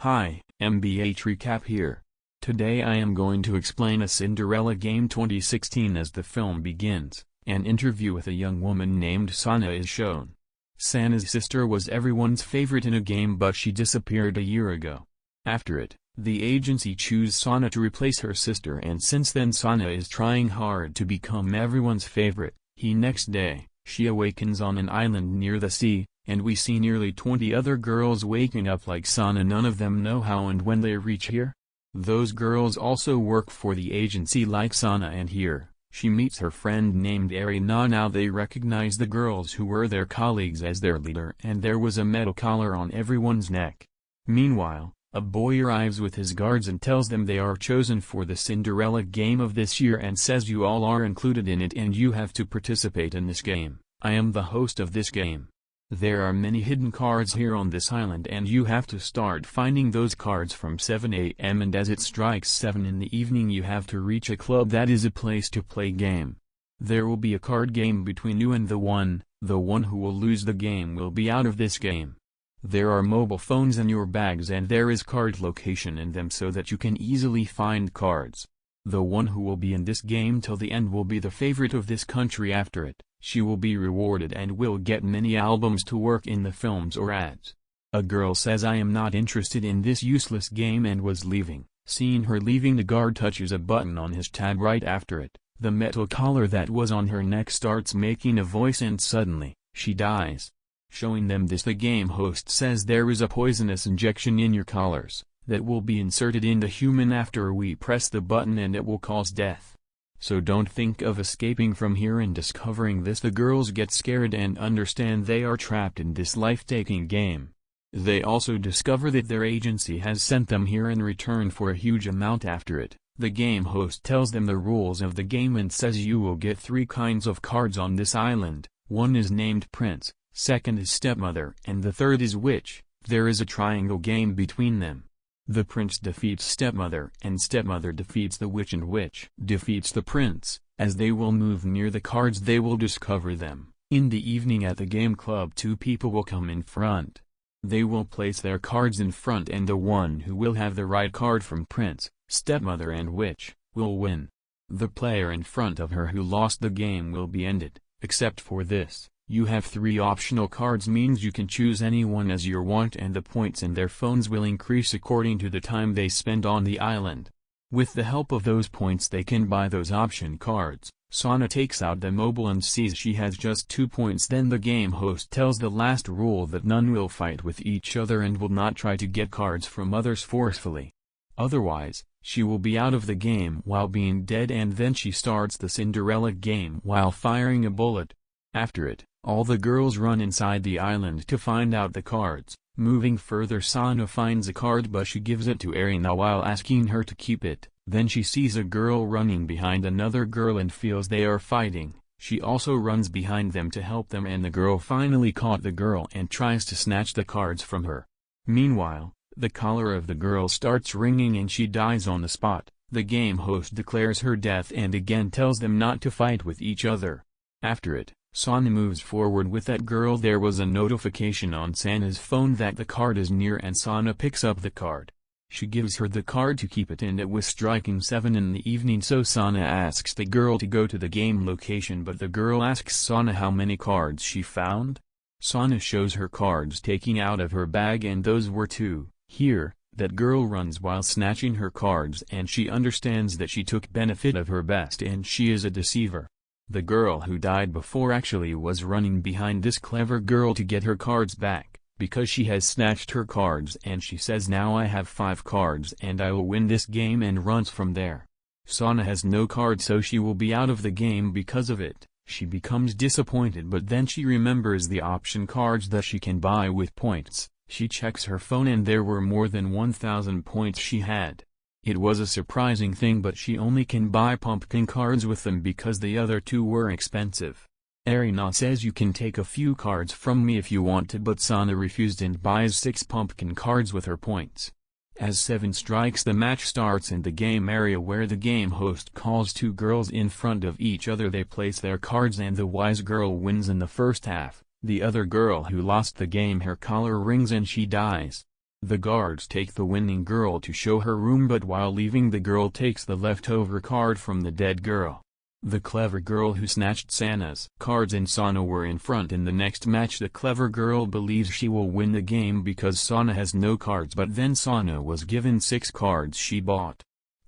Hi, MBH Recap here. Today I am going to explain a Cinderella Game 2016. As the film begins, an interview with a young woman named Sana is shown. Sana's sister was everyone's favorite in a game, but she disappeared a year ago. After it, the agency chose Sana to replace her sister, and since then Sana is trying hard to become everyone's favorite. Next day, she awakens on an island near the sea, and we see nearly 20 other girls waking up like Sana. None of them know how and when they reach here. Those girls also work for the agency like Sana, and here, she meets her friend named Arina. Now they recognize the girls who were their colleagues as their leader, and there was a metal collar on everyone's neck. Meanwhile, a boy arrives with his guards and tells them they are chosen for the Cinderella game of this year and says you all are included in it and you have to participate in this game. I am the host of this game. There are many hidden cards here on this island and you have to start finding those cards from 7 a.m. and as it strikes 7 in the evening you have to reach a club that is a place to play game. There will be a card game between you and the one who will lose the game will be out of this game. There are mobile phones in your bags and there is card location in them so that you can easily find cards. The one who will be in this game till the end will be the favorite of this country. After it, she will be rewarded and will get many albums to work in the films or ads. A girl says I am not interested in this useless game and was leaving. Seeing her leaving, the guard touches a button on his tab right after it. The metal collar that was on her neck starts making a voice and suddenly, she dies. Showing them this, the game host says there is a poisonous injection in your collars that will be inserted in the human after we press the button and it will cause death. So don't think of escaping from here. And discovering this, the girls get scared and understand they are trapped in this life-taking game. They also discover that their agency has sent them here in return for a huge amount. After it, the game host tells them the rules of the game and says you will get 3 kinds of cards on this island. One is named Prince, second is Stepmother, and the third is Witch. There is a triangle game between them. The prince defeats Stepmother and Stepmother defeats the witch and witch defeats the prince. As they will move near the cards they will discover them. In the evening at the game club 2 people will come in front. They will place their cards in front and the one who will have the right card from Prince, Stepmother and Witch, will win. The player in front of her who lost the game will be ended. Except for this, you have 3 optional cards, means you can choose anyone as your want and the points in their phones will increase according to the time they spend on the island. With the help of those points they can buy those option cards. Sana takes out the mobile and sees she has just 2 points. Then the game host tells the last rule that none will fight with each other and will not try to get cards from others forcefully. Otherwise, she will be out of the game while being dead, and then she starts the Cinderella game while firing a bullet. After it, all the girls run inside the island to find out the cards. Moving further, Sana finds a card but she gives it to Arina while asking her to keep it. Then she sees a girl running behind another girl and feels they are fighting. She also runs behind them to help them, and the girl finally caught the girl and tries to snatch the cards from her. Meanwhile, the collar of the girl starts ringing and she dies on the spot. The game host declares her death and again tells them not to fight with each other. After it, Sana moves forward with that girl. There was a notification on Sana's phone that the card is near and Sana picks up the card. She gives her the card to keep it and it was striking 7 in the evening, so Sana asks the girl to go to the game location, but the girl asks Sana how many cards she found. Sana shows her cards taking out of her bag and those were 2. Here, that girl runs while snatching her cards and she understands that she took benefit of her best and she is a deceiver. The girl who died before actually was running behind this clever girl to get her cards back, because she has snatched her cards and she says now I have 5 cards and I will win this game, and runs from there. Sana has no card so she will be out of the game because of it. She becomes disappointed, but then she remembers the option cards that she can buy with points. She checks her phone and there were more than 1,000 points she had. It was a surprising thing, but she only can buy pumpkin cards with them because the other 2 were expensive. Arina says you can take a few cards from me if you want to, but Sana refused and buys 6 pumpkin cards with her points. As 7 strikes, the match starts in the game area where the game host calls 2 girls in front of each other. They place their cards and the wise girl wins in the first half. The other girl who lost the game, her collar rings and she dies. The guards take the winning girl to show her room, but while leaving the girl takes the leftover card from the dead girl. The clever girl who snatched Sana's cards and Sana were in front in the next match. The clever girl believes she will win the game because Sana has no cards, but then Sana was given 6 cards she bought.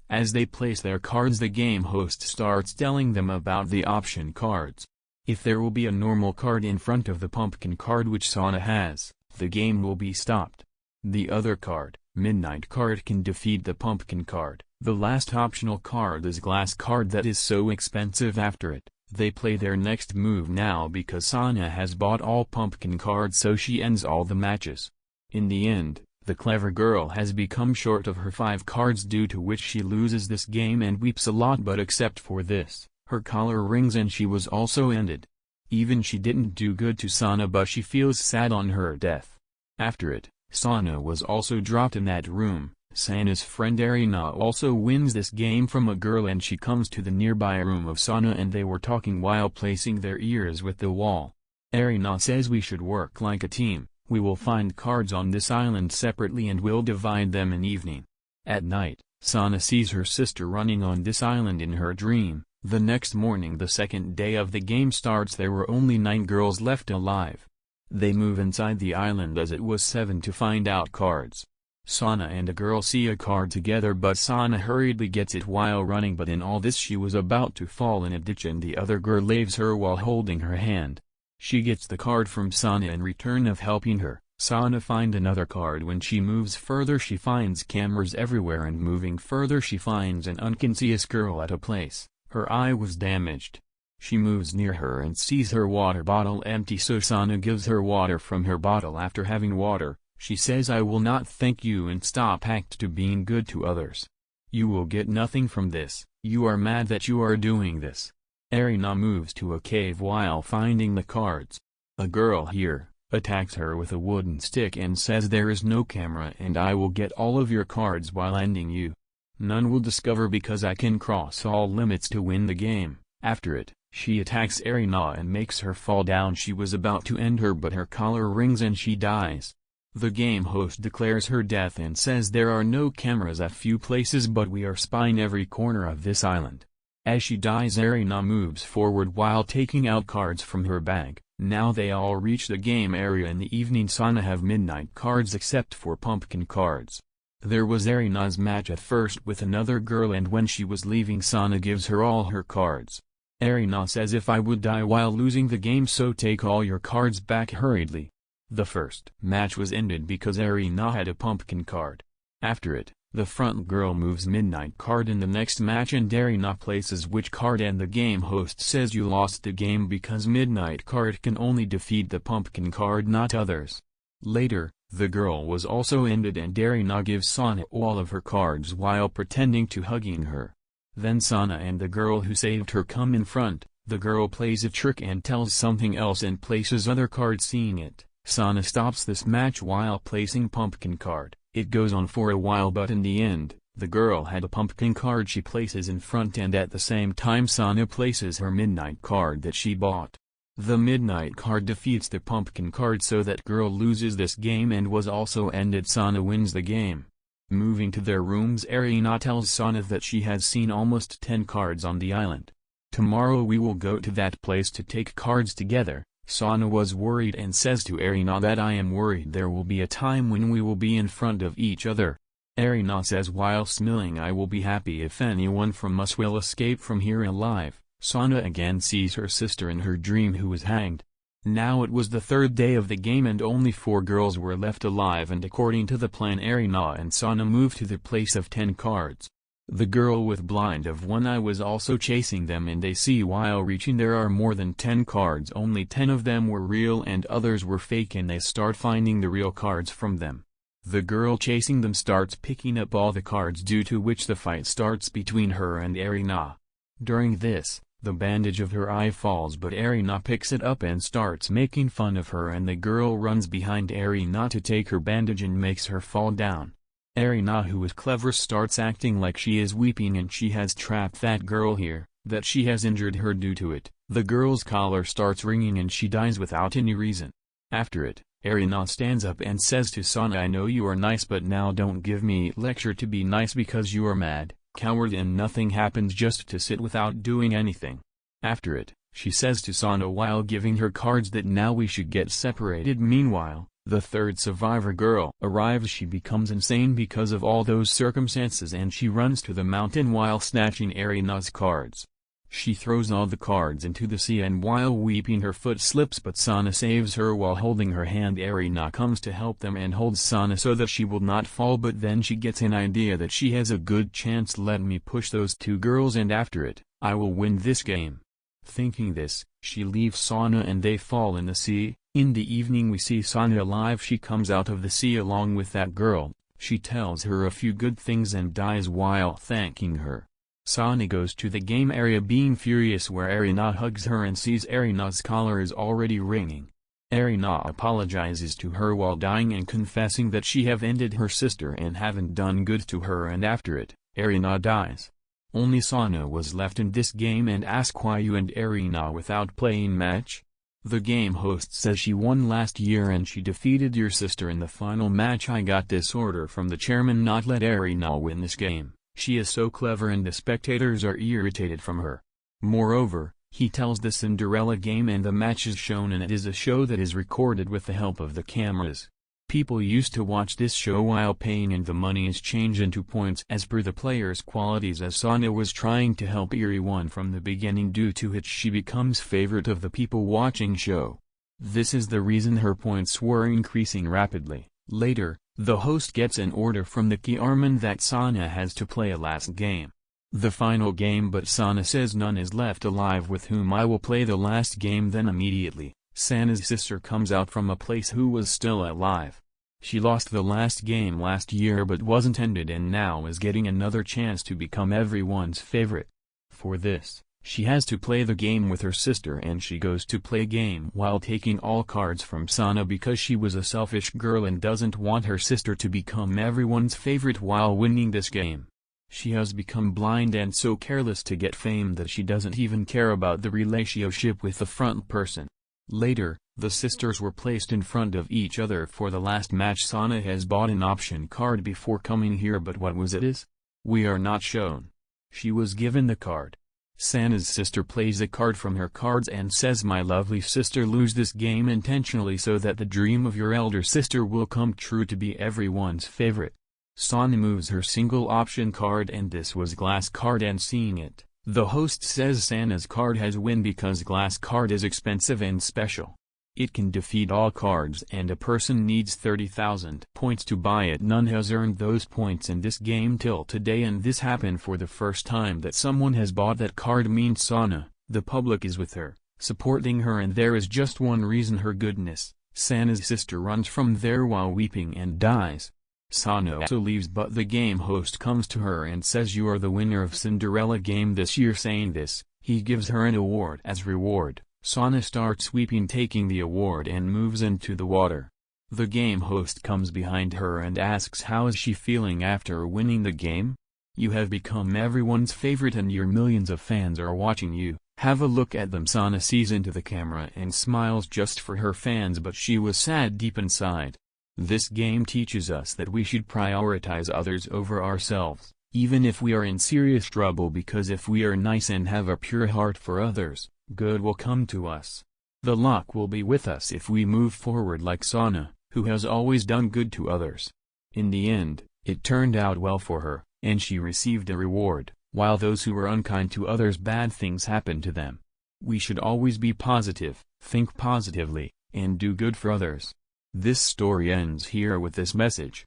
As they place their cards, the game host starts telling them about the option cards. If there will be a normal card in front of the pumpkin card which Sana has, the game will be stopped. The other card, midnight card, can defeat the pumpkin card. The last optional card is glass card that is so expensive. After it, they play their next move now because Sana has bought all pumpkin cards, so she ends all the matches. In the end, the clever girl has become short of her 5 cards, due to which she loses this game and weeps a lot, but except for this, her collar rings and she was also ended. Even she didn't do good to Sana, but she feels sad on her death. After it, Sana was also dropped in that room. Sana's friend Erina also wins this game from a girl, and she comes to the nearby room of Sana and they were talking while placing their ears with the wall. Erina says we should work like a team, we will find cards on this island separately and we'll divide them in evening. At night, Sana sees her sister running on this island in her dream. The next morning, the second day of the game starts. There were only 9 girls left alive. They move inside the island as it was 7 to find out cards. Sana and a girl see a card together, but Sana hurriedly gets it while running, but in all this she was about to fall in a ditch and the other girl leaves her while holding her hand. She gets the card from Sana in return of helping her. Sana finds another card. When she moves further she finds cameras everywhere, and moving further she finds an unconscious girl at a place. Her eye was damaged. She moves near her and sees her water bottle empty, so Sana gives her water from her bottle. After having water, she says, I will not thank you and stop act to being good to others. You will get nothing from this, you are mad that you are doing this. Erina moves to a cave while finding the cards. A girl here attacks her with a wooden stick and says there is no camera and I will get all of your cards while ending you. None will discover because I can cross all limits to win the game. After it, she attacks Erina and makes her fall down. She was about to end her, but her collar rings and she dies. The game host declares her death and says there are no cameras at few places, but we are spying every corner of this island. As she dies, Erina moves forward while taking out cards from her bag. Now they all reach the game area in the evening. Sana have midnight cards except for pumpkin cards. There was Erina's match at first with another girl, and when she was leaving Sana gives her all her cards. Erina says, if I would die while losing the game, so take all your cards back hurriedly. The first match was ended because Erina had a pumpkin card. After it, the front girl moves midnight card in the next match and Erina places which card, and the game host says you lost the game because midnight card can only defeat the pumpkin card, not others. Later, the girl was also ended and Erina gives Sana all of her cards while pretending to hugging her. Then Sana and the girl who saved her come in front. The girl plays a trick and tells something else and places other cards. Seeing it, Sana stops this match while placing pumpkin card. It goes on for a while, but in the end, the girl had a pumpkin card she places in front, and at the same time Sana places her midnight card that she bought. The midnight card defeats the pumpkin card, so that girl loses this game and was also ended. Sana wins the game. Moving to their rooms, Erina tells Sana that she has seen almost 10 cards on the island. Tomorrow we will go to that place to take cards together. Sana was worried and says to Erina that I am worried there will be a time when we will be in front of each other. Erina says while smiling, I will be happy if anyone from us will escape from here alive. Sana again sees her sister in her dream who was hanged. Now it was the 3rd day of the game and only 4 girls were left alive, and according to the plan Erina and Sana moved to the place of 10 cards. The girl with blind of one eye was also chasing them, and they see while reaching there are more than 10 cards. Only 10 of them were real and others were fake, and they start finding the real cards from them. The girl chasing them starts picking up all the cards, due to which the fight starts between her and Erina. During this, the bandage of her eye falls, but Erina picks it up and starts making fun of her, and the girl runs behind Erina to take her bandage and makes her fall down. Erina, who is clever, starts acting like she is weeping and she has trapped that girl here, that she has injured her. Due to it, the girl's collar starts ringing and she dies without any reason. After it, Erina stands up and says to Sana, I know you are nice, but now don't give me lecture to be nice because you are mad, coward, and nothing happens just to sit without doing anything. After it, she says to Sana while giving her cards that now we should get separated. Meanwhile, the third survivor girl arrives. She becomes insane because of all those circumstances and she runs to the mountain while snatching Erina's cards. She throws all the cards into the sea and while weeping her foot slips, but Sana saves her while holding her hand. Erina comes to help them and holds Sana so that she will not fall, but then she gets an idea that she has a good chance. Let me push those two girls and after it, I will win this game. Thinking this, she leaves Sana and they fall in the sea. In the evening we see Sana alive. She comes out of the sea along with that girl. She tells her a few good things and dies while thanking her. Sana goes to the game area being furious where Erina hugs her and sees Erina's collar is already ringing. Erina apologizes to her while dying and confessing that she have ended her sister and haven't done good to her, and after it, Erina dies. Only Sana was left in this game and asks why you and Erina without playing match? The game host says she won last year and she defeated your sister in the final match. I got this order from the chairman not let Erina win this game. She is so clever and the spectators are irritated from her. Moreover, he tells the Cinderella game and the match is shown, and it is a show that is recorded with the help of the cameras. People used to watch this show while paying and the money is changed into points as per the player's qualities, as Sana was trying to help everyone from the beginning, due to which she becomes favorite of the people watching show. This is the reason her points were increasing rapidly. Later, the host gets an order from the chairman that Sana has to play a last game. The final game, but Sana says none is left alive with whom I will play the last game. Then immediately, Sana's sister comes out from a place who was still alive. She lost the last game last year but wasn't ended and now is getting another chance to become everyone's favorite. For this, she has to play the game with her sister and she goes to play game while taking all cards from Sana because she was a selfish girl and doesn't want her sister to become everyone's favorite while winning this game. She has become blind and so careless to get fame that she doesn't even care about the relationship with the front person. Later, the sisters were placed in front of each other for the last match. Sana has bought an option card before coming here, but what was it? We are not shown. She was given the card. Sana's sister plays a card from her cards and says, my lovely sister, lose this game intentionally so that the dream of your elder sister will come true to be everyone's favorite. Sana moves her single option card and this was glass card, and seeing it, the host says Sana's card has win because glass card is expensive and special. It can defeat all cards and a person needs 30,000 points to buy it. None has earned those points in this game till today, and this happened for the first time that someone has bought that card. Means Sana, the public is with her, supporting her, and there is just one reason: her goodness. Sana's sister runs from there while weeping and dies. Sana also leaves, but the game host comes to her and says, you are the winner of Cinderella game this year. Saying this, he gives her an award as reward. Sana starts weeping, taking the award, and moves into the water. The game host comes behind her and asks how is she feeling after winning the game? You have become everyone's favorite and your millions of fans are watching you. Have a look at them. Sana sees into the camera and smiles just for her fans, but she was sad deep inside. This game teaches us that we should prioritize others over ourselves, even if we are in serious trouble, because if we are nice and have a pure heart for others, good will come to us. The luck will be with us if we move forward like Sana, who has always done good to others. In the end, it turned out well for her, and she received a reward, while those who were unkind to others, bad things happened to them. We should always be positive, think positively, and do good for others. This story ends here with this message.